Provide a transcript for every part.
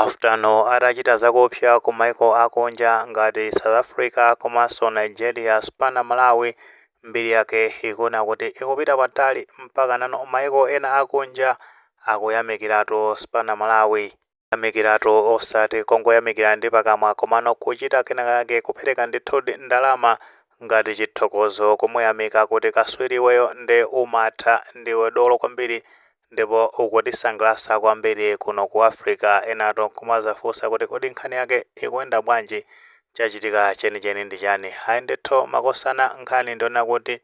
afutano atachita zakupsa ku maiko akunja ngati South Africa komanso Nigeria, Spana Malawi mbiri yake ikuona kuti ikupita patali mpaka nano maiko ena akunja akuyamikiratu Spana Malawi. Yamikiratu osati kongoyamikira ndi pakamwa komano kuchita kenaka yake kupereka ndithudi ndalama ngati chithokozo kumuyamika kuti kaswiriweyo ndi umatha ndiwe dolo kwambiri ndipo ukutisangalatsa kwambiri kuno ku Africa. Enato kumazafunsa kuti kodi nkhani yake ikuyenda bwanji, chachitika chenicheni ndi chani. Ayi ndithu makosana nkhani ndiona kuti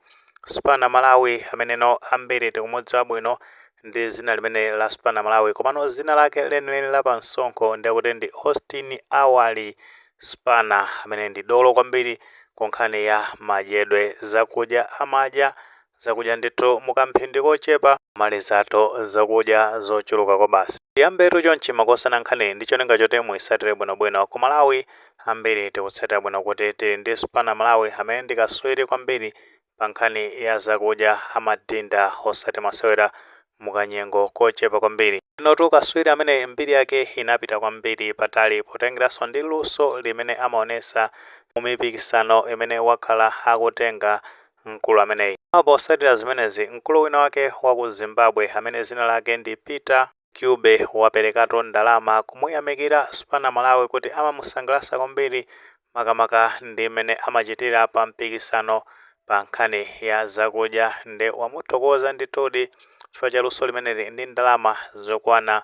Spana Malawi ameneno ambiri tikumudziwa bwino ndi zina limene la Spana Malawi, komano zina lake lenileni la pamsonkho ndikuti ndi Austin Awali Spana amene ndi dolo kwambiri ku nkhani ya madyedwe, zakudya amadya zakudya ndithu mukamphindi kochepa malizato zakudya zochuluka kwa basi. Yambetu chonchi makosana nkhani ndi cholinga choti muisatire bwinobwino. Ku Malawi ambiri tikutsatira bwino kuti tili ndi Spana Malawi amene ndi kaswiri kwambiri pa nkhani ya zakudya amadinda osati masewera mukanyengo kochepa kwambiri. Inotu kaswiri amene mbiri yake inapita kwambiri patali potengeranso ndi luso limene amaonesa mumipikisano imene wakhala akutenga mkulu ameneyi. Apo osatira zimenezi mkulu wina wake wa ku Zimbabwe amene zina lake ndi Peter Cube waperekatu ndalama kumuyamikira Spana Malawi kuti amamusangalatsa kwambiri makamaka ndi imene amachitira pa mpikisano pa nkhani ya zakudya, ndi wamuthokoza ndithudi chifukwa cha luso limeneli ndi ndalama zokwana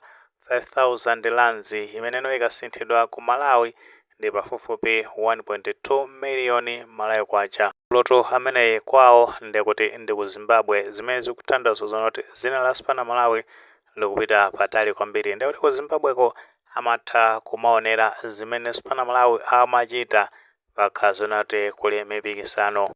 5,000 rands imeneno ikasinthidwa ku Malawi ndi pafupifupi 1.2 miliyoni malawi kwacha. Loto ameneyi kwawo ndikuti ndi ku Zimbabwe, zimene zikutanthauza zonoti zina la Spana Malawi likupita patali kwambiri. Ndikuti ku Zimbabweko amatha kumaonera zimene Spana Malawi amachita pakhazi nati kuli mipikisano.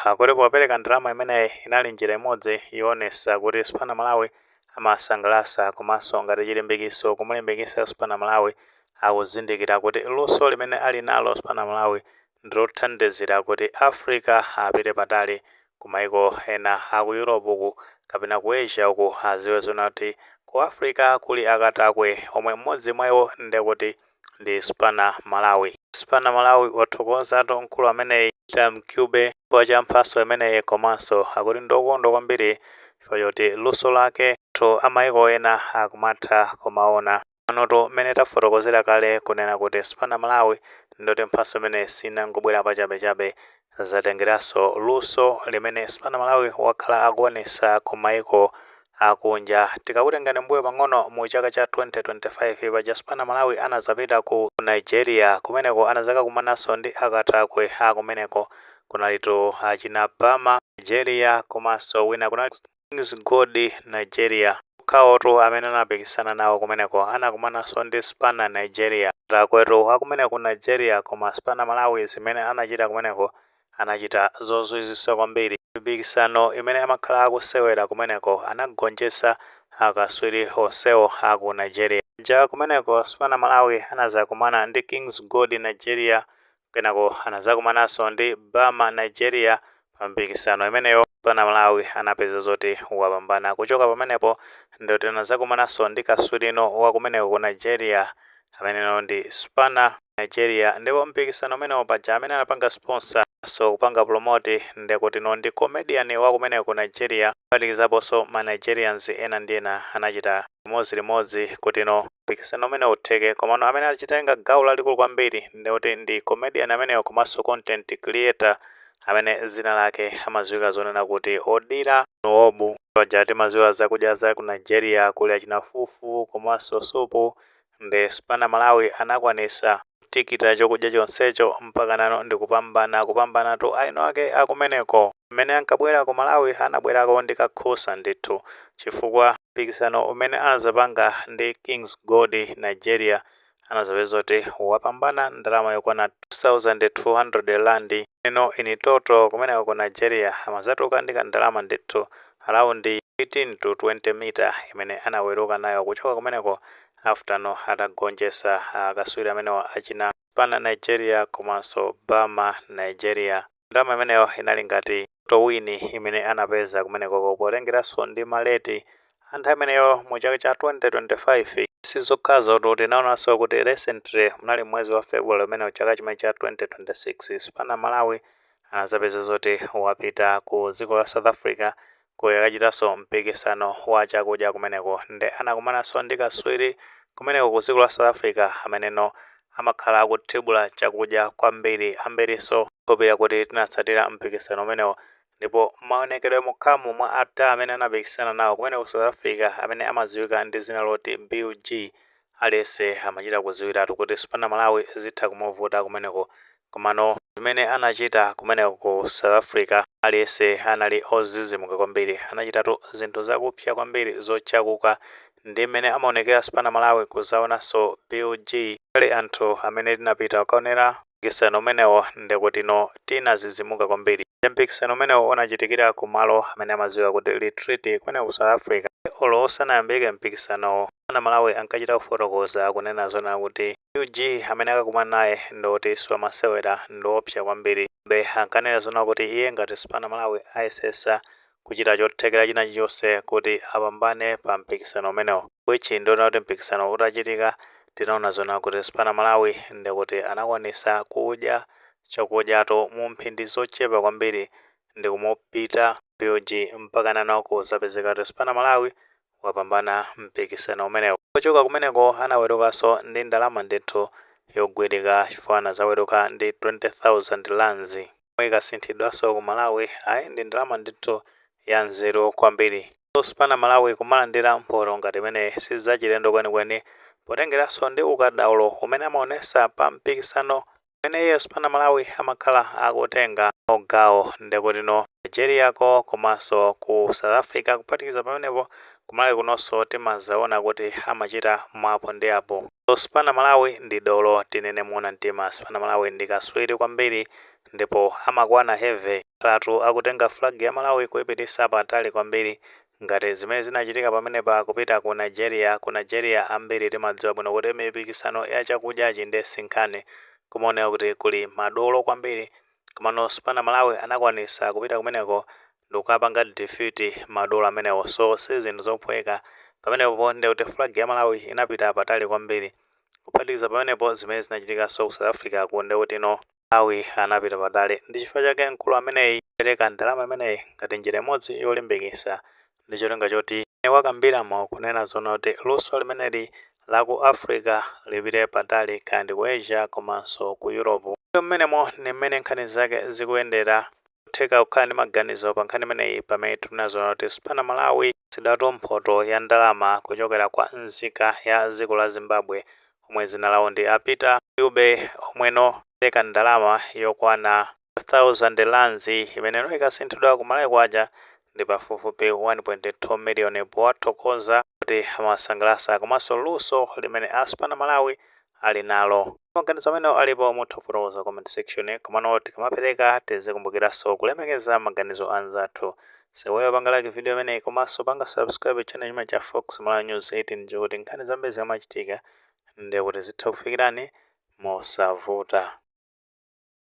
Akuti popereka ndalama imeneyi inali njira imodzi yoonesa kuti Spana Malawi amasangalatsa komanso ngati chilimbikiso kumulimbikitsa Spana Malawi akuzindikira kuti luso limene ali nalo Spana Malawi ndilothandizira kuti Africa apite patali ku maiko ena aku Europe uku kapena ku Asia uku aziwe zonati ku Africa kuli akatakwe omwe mmodzi mwa iwo ndikuti ndi Spana Malawi. Spana Malawi wathokozatu mkulu ameneyi Peter Cube chifukwa cha mphaso imeneyi komanso akuti ndokondwa kwambiri chifukwa choti luso lake to amaiko ena akumatha kumaona. Anoto mene tafotokozera kale kunena kuti Spana Malawi ndoti mphaso imene sinangobwera pachabechabe, zatengeranso luso limene Spana Malawi wakhala akuonesa ku maiko akunja. Tikakutengani mbuyo pang'ono mu chaka cha 2025 paja Spana Malawi anazapita ku Nigeria, kumeneko anazakakumananso ndi akatakwe akumeneko kunalitu achina Bama Nigeria komanso wina kunali Kings God Nigeria. Kawotu amene anapikisana nawo kumeneko anakumananso ndi Spana Nigeria. Takwetu akumeneko Nigeria koma Spana Malawi zimene anachita kumeneko anachita zozizwitsa kwambiri. Mipikisano imene amakhala akusewera kumeneko anagonjetsa akaswiri onsewo aku Nigeria. Ja kumeneko Spana Malawi anazakumana ndi Kings God Nigeria, kenako anazakumananso ndi Bama Nigeria pa mpikisano imeneyo. Spana Malawi anapeza zoti wapambana. Kuchoka pamenepo ndoti anazakumananso ndi kaswirino wa kumeneko ku Nigeria ameneno ndi Spana Nigeria, ndipo mpikisano umenewo paja amene anapanga sponsor so kupanga promote ndikuti no ndi comedian wa kumeneko ku Nigeria, phatikizaponso ma Nigerians ena ndi ena anachita limodzi kuti no mpikisano umene utheke. Komano amene achitenga gawo lalikulu kwambiri ndikuti ndi comedian ameneyo komanso content creator amene zina lake amadziwika zonena kuti Odira Nuobu. Paja timadziwa zakudya za ku Nigeria kuli achina fufu komanso supu, ndi Spana Malawi anakwanisa tikita chokudya chonsecho mpaka nano ndi kupambana tu aino ake akumeneko. Mmene ankabwera ku Malawi anabwerako ndi kakhosa ndithu chifukwa mpikisano umene anazapanga ndi Kings God Nigeria anazapeza zoti wapambana ndalama yokwana 2,200 rand. Ino ini toto kumeneko ku Nigeria amazatuka ndi ndalama ndithu around 18 to 20 meter imene anaweruka nayo kuchoka kumeneko afutano atagonjetsa akaswiri amenewo achina Spana Nigeria komanso Bama Nigeria. Ndalama imeneyo inali ngati towini imene anapeza kumeneko potengeranso ndi maleti anthu ameneyo mu chaka cha 2025 sizokhazo kuti naonanso kuti recently munali mwezi wa February umene chaka chimene cha 2026 Spana Malawi anazapeza zoti wapita ku dziko la South Africa kuyakachitanso mpikisano wa chakudya kumeneko nde anakumananso ndi kaswiri kumeneko ku dziko la South Africa ameneno amakhala akuthibula chakudya kwambiri ambiriso kopera kuti tinatsatira mpikisano umenewo ndipo maonekedwe mukhamu mwa ata amene anapikisana nawo kumene ku South Africa amene amadziwika ndi dzina loti BUG alese amachita kudziwiratu kuti Spana Malawi zitha kumuvuta kumeneko komano zimene anachita kumeneko ku South Africa alese anali ozizimuka kwambiri anachitatu zinthu zakupsya kwambiri zochakuka ndi mmene amaonekera Spana Malawi kuzaonanso BUG ali anthu amene tinapita kukaonera mpikisano umenewo ndekutino tinazizimuka kwambiri. Mpikisano umenewo unachitikira kumalo amene amadziwika kuti retreat kumene ku South Africa olo osanayambike mpikisano Spana Malawi ankachita kufotokoza kunena zona kuti BUG amene akakumana naye ndoti siwamasewera ndiopsa kwambiri be ankanena zona kuti iye ngati Spana Malawi ayesesa kuchita chothekera china chilichonse kuti apambane pa mpikisano umenewo wichi ndiona kuti mpikisano utachitika tinaona zona kuti Spana Malawi ndikuti anakwanisa kudya chakudyato mu mphindi zochepa kwambiri ndi kumupita BUG mpaka nawo kuzapezeka kuti Spana Malawi wapambana mpikisano umenewo. Kuchoka kumeneko anawerukanso ndi ndalama ndithu yogwirika chifukwa anazaweruka ndi 20,000 rands ikasinthidwanso ku Malawi ayi ndi ndalama ndithu ya nzeru kwambiri. Spana Malawi kumalandira mphoto ngati imene sizachilendo kwenikweni potengeranso ndi ukadaulo umene amaonesa pa mpikisano umene iye Spana Malawi amakhala akutenga ogawo ndekutino Nigeriyako komanso ku South Africa kuphatikiza pamenepo kumalawi kunonso timazaona kuti amachita mwapo ndi apo. Spana Malawi ndi dolo tinene muona mtima. Spana Malawi ndi kaswiri kwambiri ndipo amakwana heavy khalatu akutenga flag ya Malawi kuyipitisa patali kwambiri ngati zimene zinachitika pamenepa kupita ku Nigeria ambiri timadziwa bwino kuti mipikisano ya chakudyachi ndi sinkhani kumaoneka kuti kuli madolo kwambiri komano Spana Malawi anakwanisa kupita kumeneko ndikukapanga defeat madolo amenewo so sizinthu zophweka pamenepo ndi kuti flag ya Malawi inapita patali kwambiri kuphatikiza pamenepo zimene zinachitikanso ku South Africa kunde kutino Malawi anapita patali ndi chifukwa chake mkulu ameneyi pereka ndalama imeneyi ngati njira imodzi yolimbikitsa ndi cholinga choti wakambiramo kunena zona kuti luso limeneli la ku Africa lipite patali kandi ku Asia komanso ku Europe. Mmenemo ni mmene nkhani zake zikuyendera kutheka kukhala ndi maganizo pa nkhani imeneyi pamene tinazona kuti Spana Malawi sidatu mphoto ya ndalama kuchokera kwa nzika ya dziko la Zimbabwe omwe zina lawo ndi Peter Dube omweno pereka ndalama yokwana 1,000 rands imeneno ikasinthidwa ku Malawi kwacha ndi pafupifupi 1.2 million powathokoza kuti amasangalasa komanso luso limene Spana Malawi ali nalo. Maganizo amene alipo muthofotokoza comment section komano tikamapereka tizikumbukiranso kulemekeza maganizo anzathu. Seweyo panga like video imeneyi komanso panga subscribe channel chimene cha Fox Malawi News 18 kuti nkhani zambiri zikamachitika ndi kuti zitha kufikirani mosavuta.